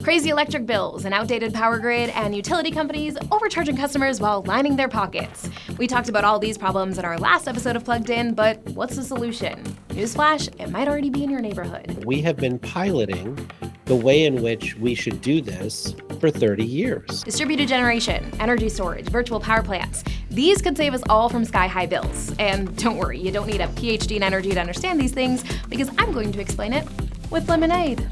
Crazy electric bills, an outdated power grid, and utility companies overcharging customers while lining their pockets. We talked about all these problems in our last episode of Plugged In, but what's the solution? Newsflash, it might already be in your neighborhood. We have been piloting the way in which we should do this for 30 years. Distributed generation, energy storage, virtual power plants. These could save us all from sky-high bills. And don't worry, you don't need a PhD in energy to understand these things, because I'm going to explain it with lemonade.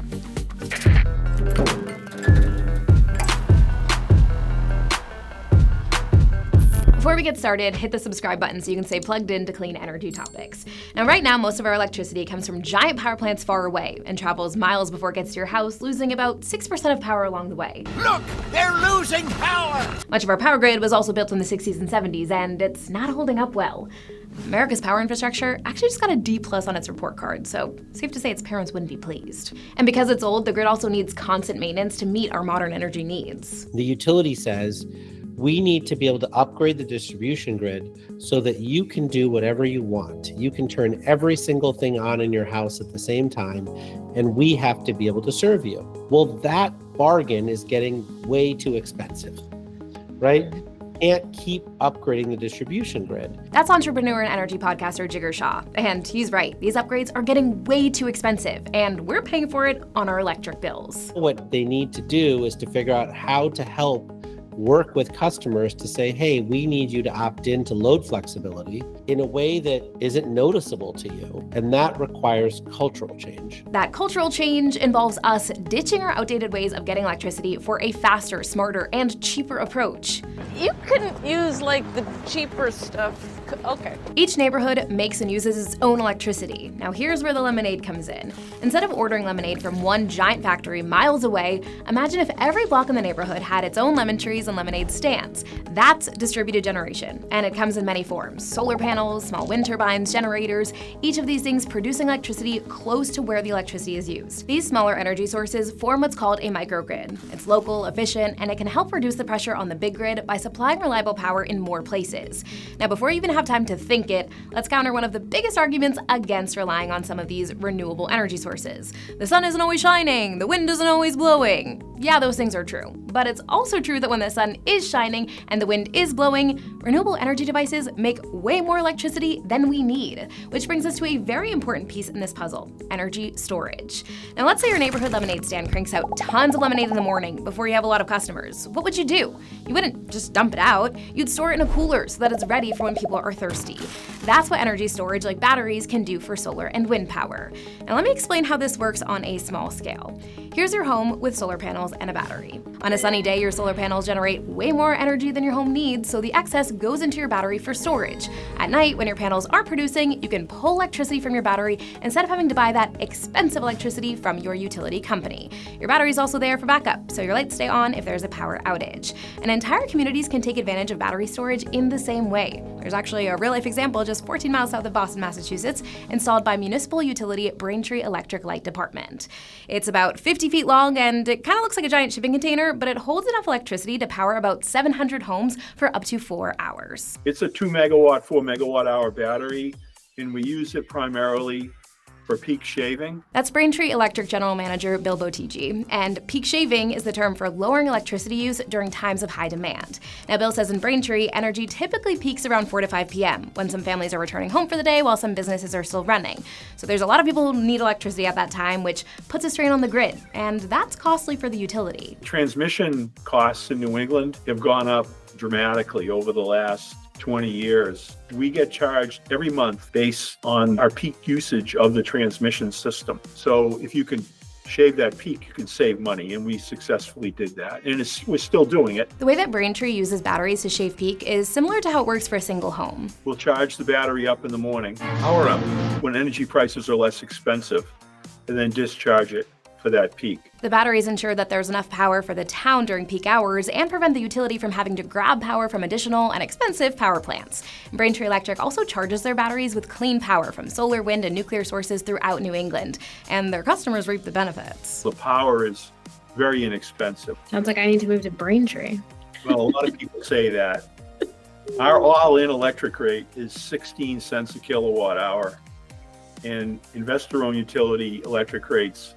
Before we get started, hit the subscribe button so you can stay plugged in to clean energy topics. Now, right now, most of our electricity comes from giant power plants far away and travels miles before it gets to your house, losing about 6% of power along the way. Look, they're losing power! Much of our power grid was also built in the 60s and 70s, and it's not holding up well. America's power infrastructure actually just got a D+ on its report card, so safe to say its parents wouldn't be pleased. And because it's old, the grid also needs constant maintenance to meet our modern energy needs. The utility says we need to be able to upgrade the distribution grid so that you can do whatever you want. You can turn every single thing on in your house at the same time, and we have to be able to serve you. Well, that bargain is getting way too expensive, right? Can't keep upgrading the distribution grid. That's entrepreneur and energy podcaster Jigar Shah. And he's right, these upgrades are getting way too expensive, and we're paying for it on our electric bills. What they need to do is to figure out how to help work with customers to say, hey, we need you to opt into load flexibility in a way that isn't noticeable to you. And that requires cultural change. That cultural change involves us ditching our outdated ways of getting electricity for a faster, smarter, and cheaper approach. You couldn't use like the cheaper stuff. Okay. Each neighborhood makes and uses its own electricity. Now here's where the lemonade comes in. Instead of ordering lemonade from one giant factory miles away, imagine if every block in the neighborhood had its own lemon trees and lemonade stands. That's distributed generation, and it comes in many forms. Solar panels, small wind turbines, generators, each of these things producing electricity close to where the electricity is used. These smaller energy sources form what's called a microgrid. It's local, efficient, and it can help reduce the pressure on the big grid by supplying reliable power in more places. Now, before you even have time to think it, let's counter one of the biggest arguments against relying on some of these renewable energy sources. The sun isn't always shining, the wind isn't always blowing. Yeah, those things are true. But it's also true that when the sun is shining and the wind is blowing, renewable energy devices make way more electricity than we need, which brings us to a very important piece in this puzzle: energy storage. Now, let's say your neighborhood lemonade stand cranks out tons of lemonade in the morning before you have a lot of customers. What would you do? You wouldn't just dump it out. You'd store it in a cooler so that it's ready for when people are thirsty. That's what energy storage like batteries can do for solar and wind power. Now, let me explain how this works on a small scale. Here's your home with solar panels and a battery. On a sunny day, your solar panels generate way more energy than your home needs, so the excess goes into your battery for storage. At night, when your panels aren't producing, you can pull electricity from your battery instead of having to buy that expensive electricity from your utility company. Your battery's also there for backup, so your lights stay on if there's a power outage. And entire communities can take advantage of battery storage in the same way. There's actually a real-life example just 14 miles south of Boston, Massachusetts, installed by municipal utility Braintree Electric Light Department. It's about 50 feet long, and it kind of looks like a giant shipping container, but it holds enough electricity to power about 700 homes for up to 4 hours. It's a 2 megawatt, 4 megawatt hour battery, and we use it primarily for peak shaving. That's Braintree Electric General Manager Bill Botigi, and peak shaving is the term for lowering electricity use during times of high demand. Now, Bill says in Braintree, energy typically peaks around 4 to 5 p.m. when some families are returning home for the day while some businesses are still running. So there's a lot of people who need electricity at that time, which puts a strain on the grid, and that's costly for the utility. Transmission costs in New England have gone up dramatically over the last 20 years. We get charged every month based on our peak usage of the transmission system. So if you can shave that peak, you can save money, and we successfully did that. And we're still doing it. The way that Braintree uses batteries to shave peak is similar to how it works for a single home. We'll charge the battery up in the morning, power up when energy prices are less expensive, and then discharge it for that peak. The batteries ensure that there's enough power for the town during peak hours and prevent the utility from having to grab power from additional and expensive power plants. Braintree Electric also charges their batteries with clean power from solar, wind, and nuclear sources throughout New England, and their customers reap the benefits. The power is very inexpensive. Sounds like I need to move to Braintree. Well, a lot of people say that. Our all-in electric rate is 16 cents a kilowatt hour, and investor-owned utility electric rates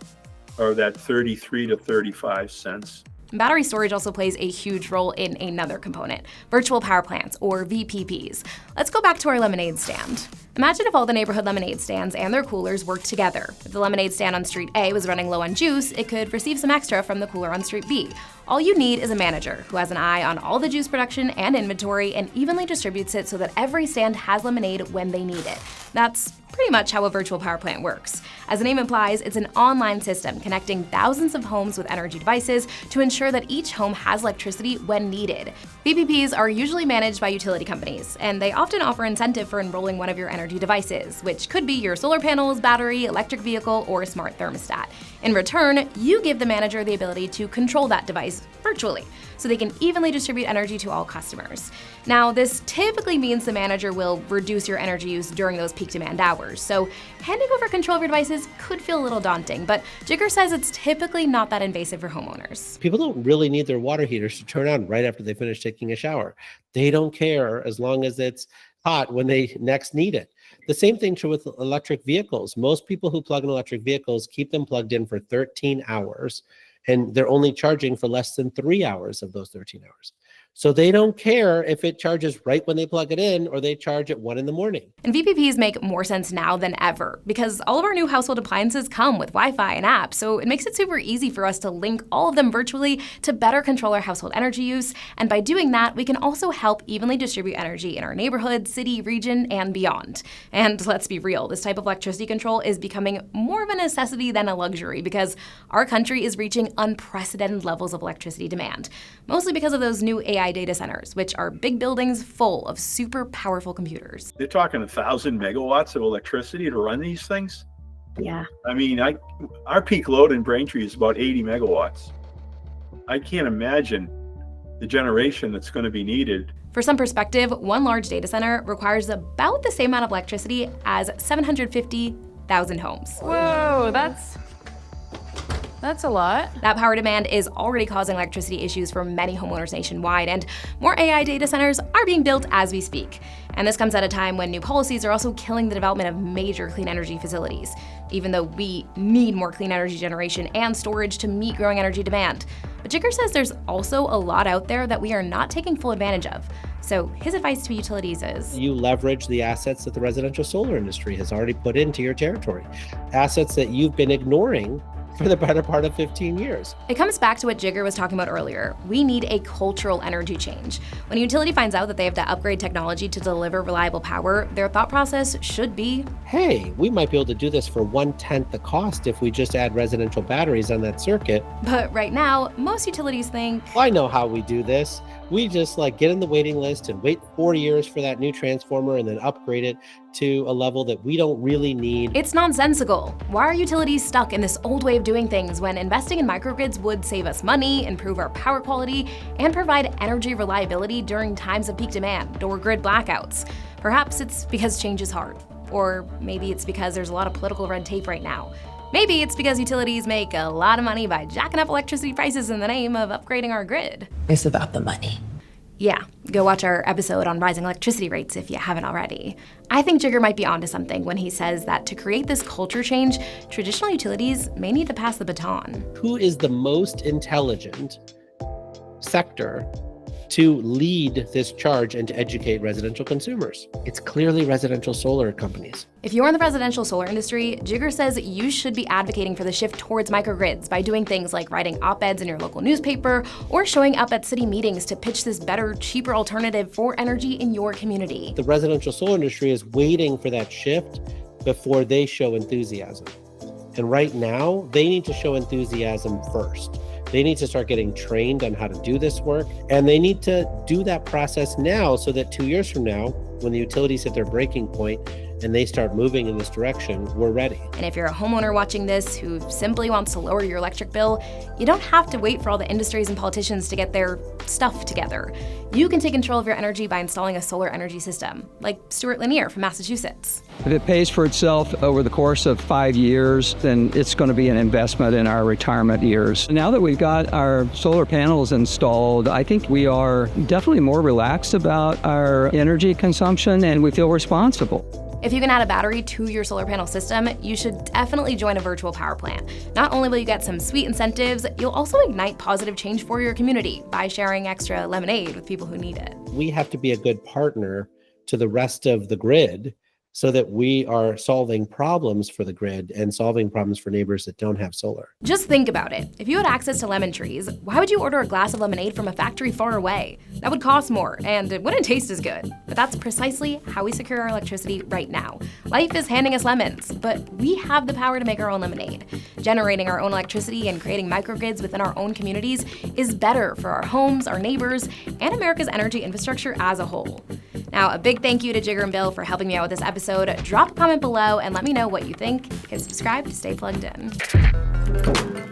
are that 33 to 35 cents. Battery storage also plays a huge role in another component, virtual power plants, or VPPs. Let's go back to our lemonade stand. Imagine if all the neighborhood lemonade stands and their coolers worked together. If the lemonade stand on Street A was running low on juice, it could receive some extra from the cooler on Street B. All you need is a manager who has an eye on all the juice production and inventory and evenly distributes it so that every stand has lemonade when they need it. That's pretty much how a virtual power plant works. As the name implies, it's an online system connecting thousands of homes with energy devices to ensure that each home has electricity when needed. VPPs are usually managed by utility companies, and they often offer incentive for enrolling one of your energy devices, which could be your solar panels, battery, electric vehicle, or smart thermostat. In return, you give the manager the ability to control that device virtually, so they can evenly distribute energy to all customers. Now, this typically means the manager will reduce your energy use during those peak demand hours, so handing over control of your devices could feel a little daunting, but Jigger says it's typically not that invasive for homeowners. People don't really need their water heaters to turn on right after they finish taking a shower. They don't care as long as it's hot when they next need it. The same thing true with electric vehicles. Most people who plug in electric vehicles keep them plugged in for 13 hours, and they're only charging for less than 3 hours of those 13 hours. So they don't care if it charges right when they plug it in or they charge at 1 a.m. And VPPs make more sense now than ever because all of our new household appliances come with Wi-Fi and apps, so it makes it super easy for us to link all of them virtually to better control our household energy use. And by doing that, we can also help evenly distribute energy in our neighborhood, city, region, and beyond. And let's be real, this type of electricity control is becoming more of a necessity than a luxury because our country is reaching unprecedented levels of electricity demand, mostly because of those new AI data centers, which are big buildings full of super powerful computers. They're talking 1,000 megawatts of electricity to run these things. Yeah. I mean, our peak load in Braintree is about 80 megawatts. I can't imagine the generation that's going to be needed. For some perspective, one large data center requires about the same amount of electricity as 750,000 homes. Whoa, that's a lot. That power demand is already causing electricity issues for many homeowners nationwide, and more AI data centers are being built as we speak. And this comes at a time when new policies are also killing the development of major clean energy facilities, even though we need more clean energy generation and storage to meet growing energy demand. But Jigger says there's also a lot out there that we are not taking full advantage of. So his advice to utilities is, you leverage the assets that the residential solar industry has already put into your territory, assets that you've been ignoring for the better part of 15 years. It comes back to what Jigger was talking about earlier. We need a cultural energy change. When a utility finds out that they have to upgrade technology to deliver reliable power, their thought process should be, hey, we might be able to do this for 1/10 the cost if we just add residential batteries on that circuit. but right now, most utilities think, I know how we do this. We just get in the waiting list and wait 4 years for that new transformer and then upgrade it to a level that we don't really need. it's nonsensical. Why are utilities stuck in this old way of doing things when investing in microgrids would save us money, improve our power quality, and provide energy reliability during times of peak demand or grid blackouts? Perhaps it's because change is hard. Or maybe it's because there's a lot of political red tape right now. Maybe it's because utilities make a lot of money by jacking up electricity prices in the name of upgrading our grid. It's about the money. Yeah, go watch our episode on rising electricity rates if you haven't already. I think Jigger might be onto something when he says that to create this culture change, traditional utilities may need to pass the baton. Who is the most intelligent sector to lead this charge and to educate residential consumers? It's clearly residential solar companies. If you're in the residential solar industry, Jigger says you should be advocating for the shift towards microgrids by doing things like writing op-eds in your local newspaper or showing up at city meetings to pitch this better, cheaper alternative for energy in your community. The residential solar industry is waiting for that shift before they show enthusiasm. And right now, they need to show enthusiasm first. They need to start getting trained on how to do this work, and they need to do that process now so that 2 years from now, when the utilities hit their breaking point and they start moving in this direction, we're ready. And if you're a homeowner watching this who simply wants to lower your electric bill, you don't have to wait for all the industries and politicians to get their stuff together. You can take control of your energy by installing a solar energy system, like Stuart Lanier from Massachusetts. If it pays for itself over the course of 5 years, then it's going to be an investment in our retirement years. Now that we've got our solar panels installed, I think we are definitely more relaxed about our energy consumption and we feel responsible. If you can add a battery to your solar panel system, you should definitely join a virtual power plant. Not only will you get some sweet incentives, you'll also ignite positive change for your community by sharing extra lemonade with people who need it. We have to be a good partner to the rest of the grid so that we are solving problems for the grid and solving problems for neighbors that don't have solar. Just think about it. If you had access to lemon trees, why would you order a glass of lemonade from a factory far away? That would cost more, and it wouldn't taste as good. But that's precisely how we secure our electricity right now. Life is handing us lemons, but we have the power to make our own lemonade. Generating our own electricity and creating microgrids within our own communities is better for our homes, our neighbors, and America's energy infrastructure as a whole. Now, a big thank you to Jigger and Bill for helping me out with this episode. Drop a comment below and let me know what you think. Hit subscribe to stay plugged in.